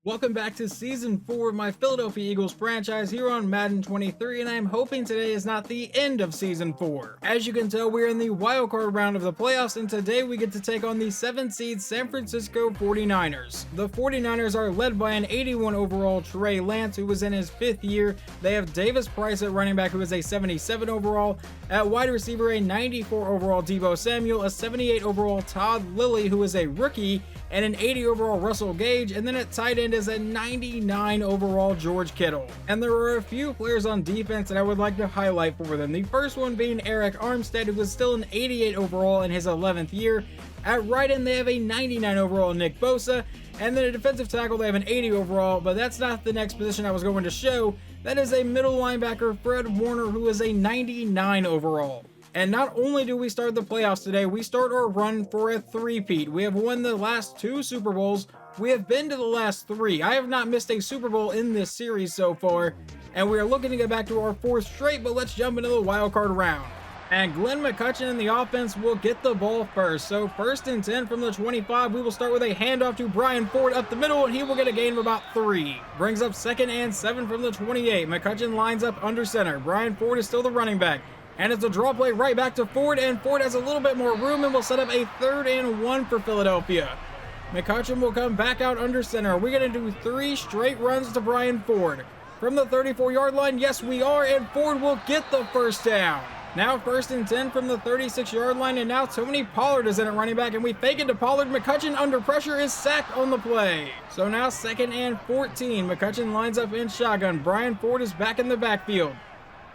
Welcome back to Season 4 of my Philadelphia Eagles franchise here on Madden 23, and I'm hoping today is not the end of Season 4. As you can tell, we're in the wildcard round of the playoffs, and today we get to take on the 7th seed San Francisco 49ers. The 49ers are led by an 81 overall TREY Lance, who was in his 5th year. They have Davis Price at running back, who is a 77 overall. At wide receiver, a 94 overall Deebo Samuel, a 78 overall Todd Lilly, who is a rookie, and an 80 overall Russell Gage, and then at tight end is a 99 overall George Kittle. And there are a few players on defense that I would like to highlight for them. The first one being Eric Armstead, who was still an 88 overall in his 11th year. At right end, they have a 99 overall Nick Bosa, and then a defensive tackle, they have an 80 overall, but that's not the next position I was going to show. That is a middle linebacker, Fred Warner, who is a 99 overall. And not only do we start the playoffs today, we start our run for a three-peat. We have won the last 2 Super Bowls. We have been to the last 3. I have not missed a Super Bowl in this series so far, and we are looking to get back to our 4th straight, but let's jump into the wildcard round. And Glenn McCutcheon in the offense will get the ball first. So 1st and 10 from the 25, we will start with a handoff to Brian Ford up the middle, and he will get a gain of about 3. Brings up 2nd and 7 from the 28. McCutcheon lines up under center. Brian Ford is still the running back. And it's a draw play right back to Ford, and Ford has a little bit more room and will set up a 3rd and 1 for Philadelphia. McCutcheon will come back out under center. We're going to do 3 straight runs to Brian Ford. From the 34-yard line, yes we are, and Ford will get the first down. Now 1st and 10 from the 36-yard line, and now Tony Pollard is in at running back, and we fake it to Pollard. McCutcheon under pressure is sacked on the play. So now 2nd and 14. McCutcheon lines up in shotgun. Brian Ford is back in the backfield.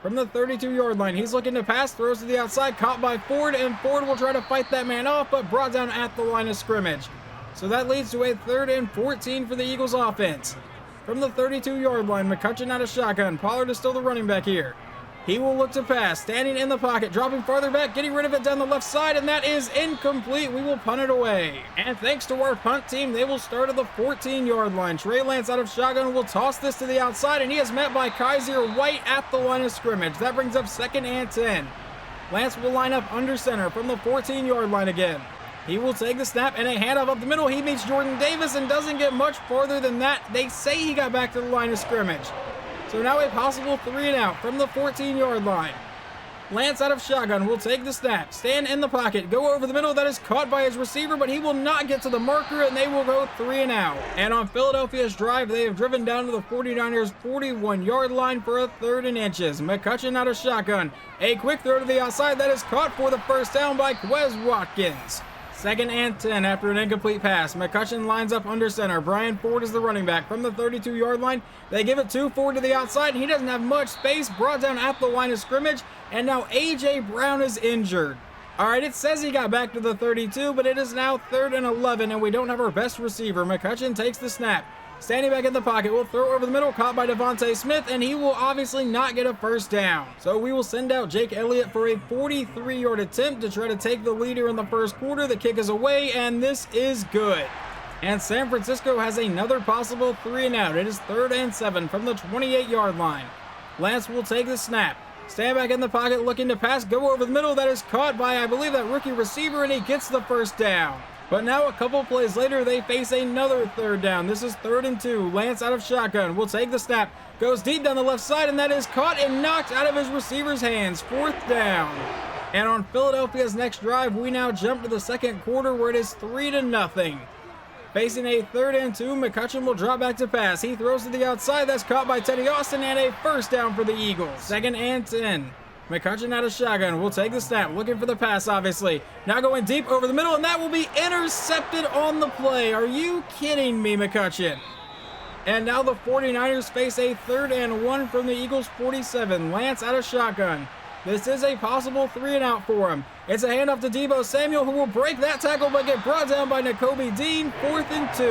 From the 32-yard line, he's looking to pass, throws to the outside, caught by Ford, and Ford will try to fight that man off, but brought down at the line of scrimmage. So that leads to a 3rd and 14 for the Eagles offense. From the 32-yard line, McCutcheon out of shotgun. Pollard is still the running back here. He will look to pass, standing in the pocket, dropping farther back, getting rid of it down the left side, and that is incomplete. We will punt it away. And thanks to our punt team, they will start at the 14-yard line. TREY Lance out of shotgun will toss this to the outside, and he is met by Kaiser White at the line of scrimmage. That brings up 2nd and 10. Lance will line up under center from the 14-yard line again. He will take the snap and a handoff up the middle. He meets Jordan Davis and doesn't get much farther than that. They say he got back to the line of scrimmage. So now a possible 3 and out from the 14-yard line. Lance out of shotgun will take the snap, stand in the pocket, go over the middle. That is caught by his receiver, but he will not get to the marker, and they will go 3 and out. And on Philadelphia's drive, they have driven down to the 49ers' 41-yard line for a 3rd and inches. McCutcheon out of shotgun. A quick throw to the outside. That is caught for the first down by Quez Watkins. 2nd and 10 after an incomplete pass. McCutcheon lines up under center. Brian Ford is the running back. From the 32-yard line, they give it to Ford to the outside, and he doesn't have much space. Brought down at the line of scrimmage, and now A.J. Brown is injured. Alright, it says he got back to the 32, but it is now 3rd and 11, and we don't have our best receiver. McCutcheon takes the snap. Standing back in the pocket, will throw over the middle, caught by Devontae Smith, and he will obviously not get a first down. So we will send out Jake Elliott for a 43-yard attempt to try to take the leader in the first quarter. The kick is away, and this is good. And San Francisco has another possible 3 and out. It is 3rd and 7 from the 28-yard line. Lance will take the snap. Stand back in the pocket, looking to pass, go over the middle. That is caught by, I believe, that rookie receiver, and he gets the first down. But now a couple plays later, they face another 3rd down. This is 3rd and 2. Lance out of shotgun will take the snap, goes deep down the left side, and that is caught and knocked out of his receiver's hands. 4th down. And on Philadelphia's next drive, we now jump to the 2nd quarter where it is 3-0. Facing a 3rd and 2, McCutcheon will drop back to pass. He throws to the outside. That's caught by Teddy Austin, and a first down for the Eagles. 2nd and 10. McCutcheon out of shotgun will take the snap, looking for the pass, obviously. Now going deep over the middle, and that will be intercepted on the play. Are you kidding me, McCutcheon? And now the 49ers face a 3rd and 1 from the Eagles' 47. Lance out of shotgun. This is a possible 3 and out for him. It's a handoff to Deebo Samuel, who will break that tackle but get brought down by Nakobe Dean. 4th and 2.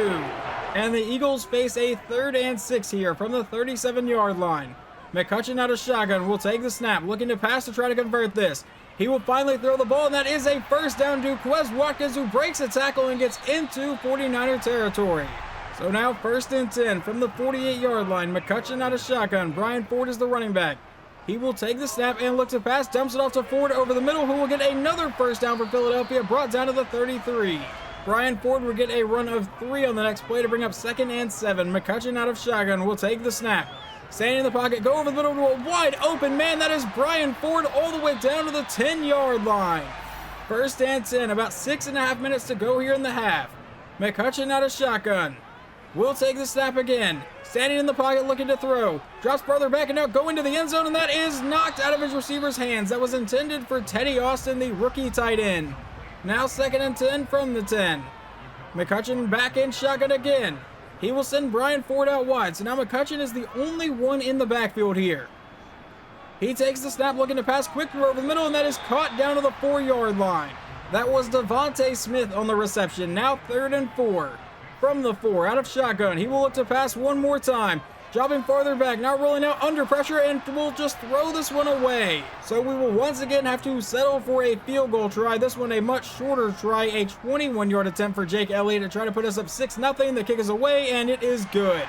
And the Eagles face a 3rd and 6 here from the 37-yard line. McCutcheon out of shotgun will take the snap, looking to pass to try to convert this. He will finally throw the ball, and that is a first down to Quez Watkins, who breaks a tackle and gets into 49er territory. So now 1st and 10 from the 48-yard line. McCutcheon out of shotgun. Brian Ford is the running back. He will take the snap and look to pass, dumps it off to Ford over the middle, who will get another first down for Philadelphia, brought down to the 33. Brian Ford will get a run of 3 on the next play to bring up 2nd and 7. McCutcheon out of shotgun will take the snap. Standing in the pocket, go over the middle to a wide open man. That is Brian Ford all the way down to the 10-yard line. 1st and 10, about 6.5 minutes to go here in the half. McCutcheon out of shotgun. Will take the snap again. Standing in the pocket looking to throw. Drops farther back and now going to the end zone, and that is knocked out of his receiver's hands. That was intended for Teddy Austin, the rookie tight end. Now 2nd and 10 from the 10. McCutcheon back in shotgun again. He will send Brian Ford out wide, so now McCutcheon is the only one in the backfield here. He takes the snap looking to pass quick through over the middle, and that is caught down to the 4-yard line. That was Devontae Smith on the reception. Now 3rd and 4. From the 4, out of shotgun. He will look to pass one more time. Dropping farther back, now rolling out under pressure, and will just throw this one away. So we will once again have to settle for a field goal try. This one a much shorter try, a 21-yard attempt for Jake Elliott to try to put us up 6-0. The kick is away, and it is good.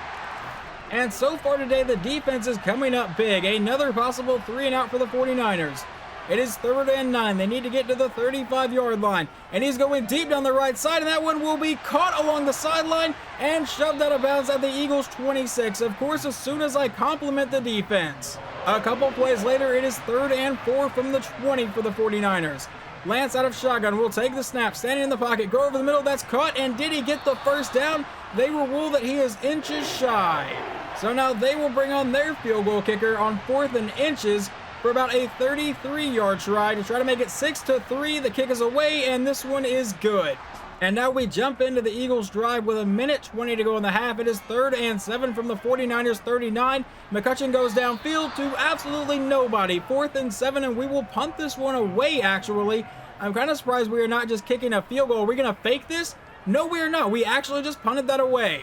And so far today, the defense is coming up big. Another possible 3-and-out for the 49ers. It is 3rd and 9. They need to get to the 35-yard line. And he's going deep down the right side, and that one will be caught along the sideline and shoved out of bounds at the Eagles' 26. Of course, as soon as I compliment the defense. A couple plays later, it is 3rd and 4 from the 20 for the 49ers. Lance out of shotgun will take the snap, standing in the pocket, go over the middle, that's caught, and did he get the first down? They will rule that he is inches shy. So now they will bring on their field goal kicker on 4th and inches for about a 33-yard try to make it 6-3. The kick is away, and this one is good. And now we jump into the Eagles drive with 1:20 to go in the half. It is 3rd and 7 from the 49ers 39. McCutcheon goes downfield to absolutely nobody. 4th and 7, and we will punt this one away, actually. I'm kind of surprised we are not just kicking a field goal. Are we going to fake this? No, we are not. We actually just punted that away.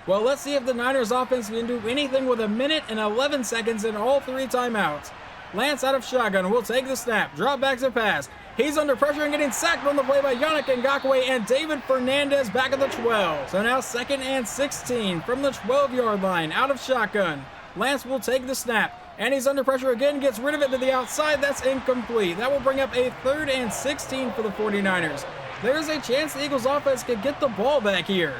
Well, let's see if the Niners offense can do anything with 1:11 and all 3 timeouts. Lance out of shotgun will take the snap, drop back to pass. He's under pressure and getting sacked on the play by Yannick Ngakoue and David Fernandez back at the 12. So now 2nd and 16 from the 12-yard line, out of shotgun. Lance will take the snap, and he's under pressure again, gets rid of it to the outside. That's incomplete. That will bring up a 3rd and 16 for the 49ers. There's a chance the Eagles offense could get the ball back here.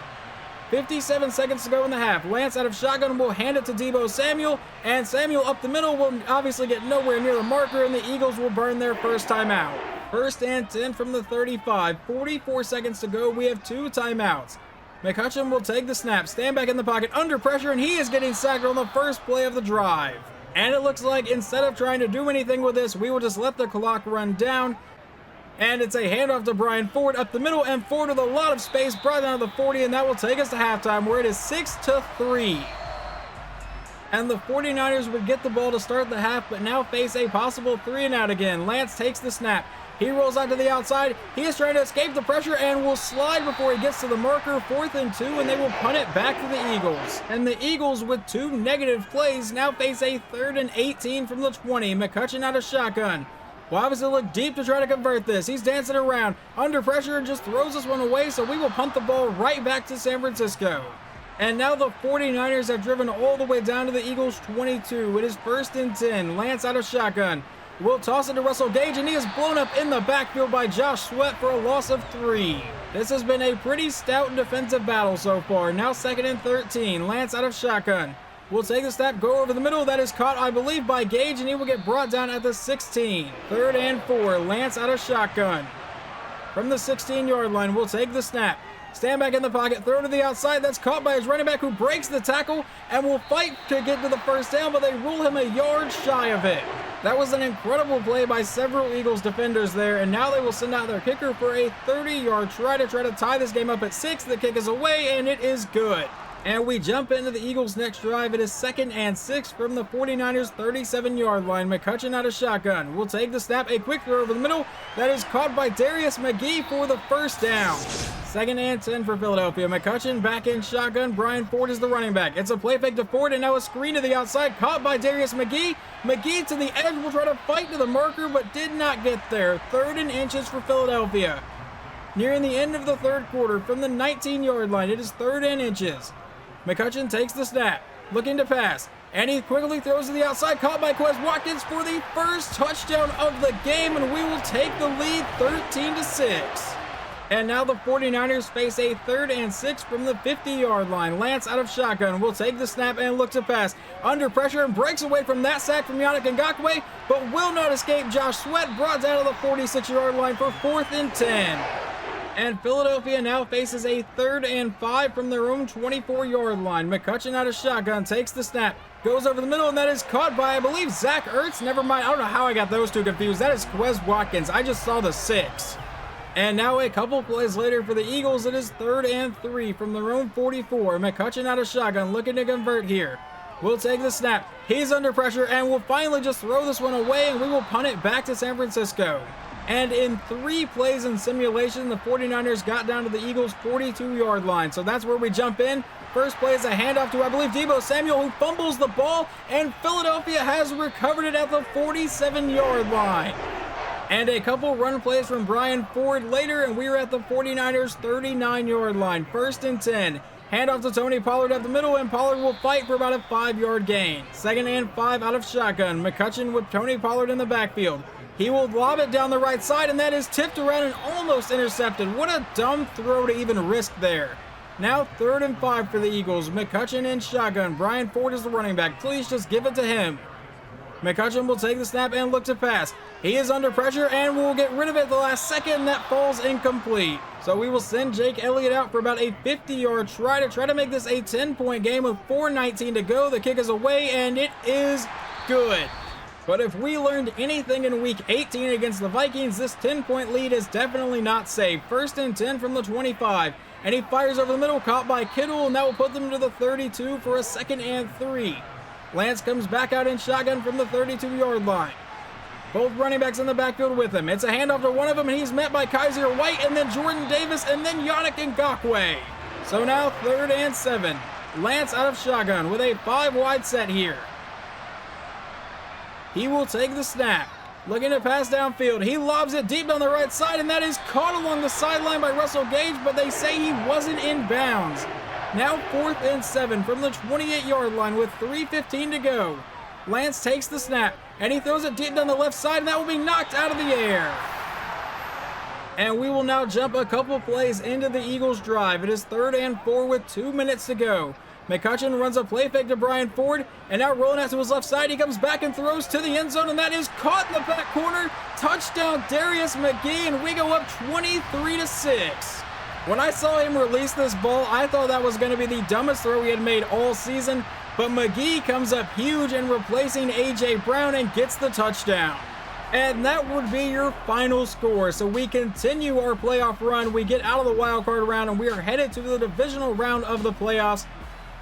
57 seconds to go in the half. Lance out of shotgun will hand it to Deebo Samuel, and Samuel up the middle will obviously get nowhere near the marker, and the Eagles will burn their first timeout. 1st and 10 from the 35. 44 seconds to go. We have 2 timeouts. McCutcheon will take the snap, stand back in the pocket, under pressure, and he is getting sacked on the first play of the drive. And it looks like instead of trying to do anything with this, we will just let the clock run down. And it's a handoff to Brian Ford up the middle, and Ford with a lot of space brought down to the 40, and that will take us to halftime, where it is 6-3. And the 49ers would get the ball to start the half, but now face a possible 3-and-out again. Lance takes the snap. He rolls out to the outside. He is trying to escape the pressure and will slide before he gets to the marker. 4th and 2, and they will punt it back to the Eagles. And the Eagles, with 2 negative plays, now face a 3rd and 18 from the 20. McCutcheon out of shotgun. Will obviously look deep to try to convert this. He's dancing around, under pressure, and just throws this one away, so we will punt the ball right back to San Francisco. And now the 49ers have driven all the way down to the Eagles' 22. It is 1st and 10. Lance out of shotgun. Will toss it to Russell Gage, and he is blown up in the backfield by Josh Sweat for a loss of 3. This has been a pretty stout defensive battle so far. Now 2nd and 13. Lance out of shotgun. Will take the snap, go over the middle. That is caught, I believe, by Gage, and he will get brought down at the 16. 3rd and 4. Lance out of shotgun. From the 16-yard line, will take the snap. Stand back in the pocket, throw to the outside. That's caught by his running back, who breaks the tackle and will fight to get to the first down, but they rule him a yard shy of it. That was an incredible play by several Eagles defenders there, and now they will send out their kicker for a 30-yard try to tie this game up at 6. The kick is away, and it is good. And we jump into the Eagles' next drive. It is 2nd and 6 from the 49ers' 37-yard line. McCutcheon out of shotgun. Will take the snap, a quick throw over the middle. That is caught by Darius McGee for the first down. 2nd and 10 for Philadelphia. McCutcheon back in shotgun. Brian Ford is the running back. It's a play fake to Ford, and now a screen to the outside, caught by Darius McGee. McGee to the edge will try to fight to the marker, but did not get there. 3rd and inches for Philadelphia. Nearing the end of the 3rd quarter, from the 19-yard line, it is 3rd and inches. McCutcheon takes the snap, looking to pass, and he quickly throws to the outside, caught by Quez Watkins for the first touchdown of the game, and we will take the lead 13-6. And now the 49ers face a 3rd and 6 from the 50-yard line. Lance out of shotgun will take the snap and look to pass. Under pressure and breaks away from that sack from Yannick Ngakoue, but will not escape Josh Sweat, brought down to the 46-yard line for 4th and 10. And Philadelphia now faces a 3rd and 5 from their own 24-yard line. McCutcheon out of shotgun takes the snap, goes over the middle, and that is caught by, I believe, Zach Ertz. Never mind, I don't know how I got those two confused. That is Quez Watkins. I just saw the 6. And now a couple plays later for the Eagles, it is 3rd and 3 from their own 44. McCutcheon out of shotgun, looking to convert here. We'll take the snap. He's under pressure and will finally just throw this one away, and we will punt it back to San Francisco. And in 3 plays in simulation, the 49ers got down to the Eagles' 42-yard line. So that's where we jump in. First play is a handoff to, I believe, Deebo Samuel, who fumbles the ball, and Philadelphia has recovered it at the 47-yard line. And a couple run plays from Brian Ford later, and we are at the 49ers' 39-yard line. 1st and 10. Handoff to Tony Pollard up the middle, and Pollard will fight for about a 5-yard gain. 2nd and 5 out of shotgun. McCutcheon with Tony Pollard in the backfield. He will lob it down the right side, and that is tipped around and almost intercepted. What a dumb throw to even risk there. Now 3rd and 5 for the Eagles. McCutcheon in shotgun. Brian Ford is the running back. Please just give it to him. McCutcheon will take the snap and look to pass. He is under pressure and will get rid of it at the last second. That falls incomplete. So we will send Jake Elliott out for about a 50-yard try to make this a 10-point game with 4:19 to go. The kick is away, and it is good. But if we learned anything in Week 18 against the Vikings, this 10-point lead is definitely not safe. 1st and 10 from the 25. And he fires over the middle, caught by Kittle, and that will put them to the 32 for a 2nd and 3. Lance comes back out in shotgun from the 32-yard line. Both running backs in the backfield with him. It's a handoff to one of them, and he's met by Kaiser White, and then Jordan Davis, and then Yannick Ngakoue. So now 3rd and 7. Lance out of shotgun with a 5-wide set here. He will take the snap. Looking to pass downfield. He lobs it deep down the right side, and that is caught along the sideline by Russell Gage, but they say he wasn't in bounds. Now 4th and 7 from the 28-yard line with 3:15 to go. Lance takes the snap, and he throws it deep down the left side, and that will be knocked out of the air. And we will now jump a couple plays into the Eagles' drive. It is 3rd and 4 with 2 minutes to go. McCutcheon runs a play fake to Brian Ford, and now rolling out to his left side, he comes back and throws to the end zone, and that is caught in the back corner. Touchdown, Darius McGee, and we go up 23-6. When I saw him release this ball, I thought that was going to be the dumbest throw he had made all season, but McGee comes up huge and replacing A.J. Brown and gets the touchdown. And that would be your final score. So we continue our playoff run. We get out of the wild card round, and we are headed to the divisional round of the playoffs.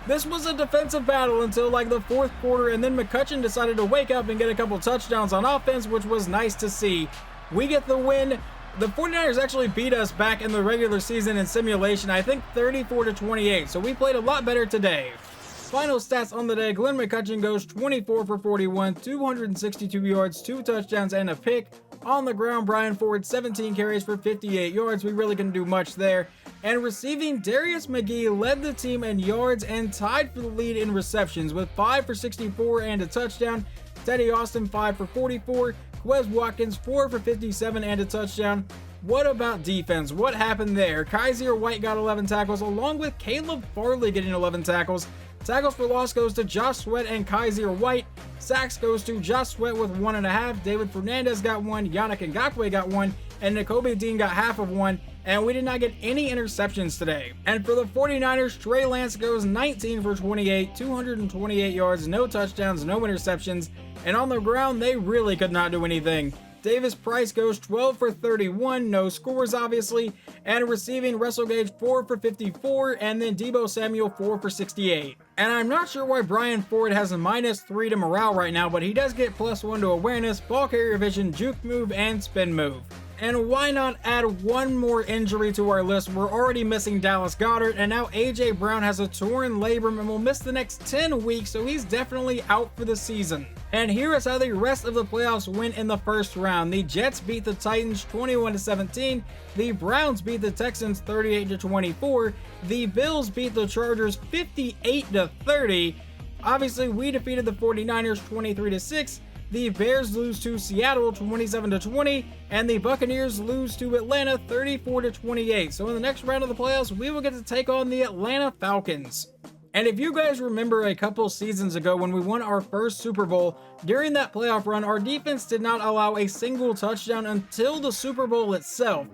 This was a defensive battle until like the 4th quarter, and then McCutcheon decided to wake up and get a couple touchdowns on offense, which was nice to see. We get the win. The 49ers actually beat us back in the regular season in simulation, I think 34-28, so we played a lot better today. Final stats on the day, Glenn McCutcheon goes 24 for 41, 262 yards, 2 touchdowns, and a pick. On the ground, Brian Ford, 17 carries for 58 yards. We really couldn't do much there. And receiving, Darius McGee led the team in yards and tied for the lead in receptions with 5 for 64 and a touchdown. Teddy Austin, 5 for 44. Quez Watkins, 4 for 57 and a touchdown. What about defense? What happened there? Kaiser White got 11 tackles, along with Caleb Farley getting 11 tackles. Tackles for loss goes to Josh Sweat and Kaiser White. Sacks goes to Josh Sweat with 1.5. David Fernandez got 1. Yannick Ngakoue got 1. And Nakobe Dean got half of 1. And we did not get any interceptions today. And for the 49ers, Trey Lance goes 19 for 28, 228 yards, no touchdowns, no interceptions. And on the ground, they really could not do anything. Davis Price goes 12 for 31, no scores obviously, and receiving Russell Gage 4 for 54, and then Deebo Samuel 4 for 68. And I'm not sure why Brian Ford has a -3 to morale right now, but he does get +1 to awareness, ball carrier vision, juke move, and spin move. And why not add one more injury to our list? We're already missing Dallas Goedert, and now A.J. Brown has a torn labrum and will miss the next 10 weeks, so he's definitely out for the season. And here is how the rest of the playoffs went in the first round. The Jets beat the Titans 21-17. The Browns beat the Texans 38-24. The Bills beat the Chargers 58-30. Obviously, we defeated the 49ers 23-6. the Bears lose to Seattle 27-20, and the Buccaneers lose to Atlanta 34-28. So in the next round of the playoffs, we will get to take on the Atlanta Falcons. And if you guys remember a couple seasons ago when we won our first Super Bowl, during that playoff run, our defense did not allow a single touchdown until the Super Bowl itself.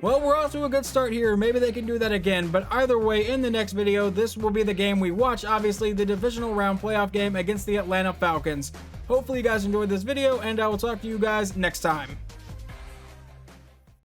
Well, we're off to a good start here. Maybe they can do that again, but either way, in the next video, this will be the game we watch, obviously, the divisional round playoff game against the Atlanta Falcons. Hopefully you guys enjoyed this video, and I will talk to you guys next time.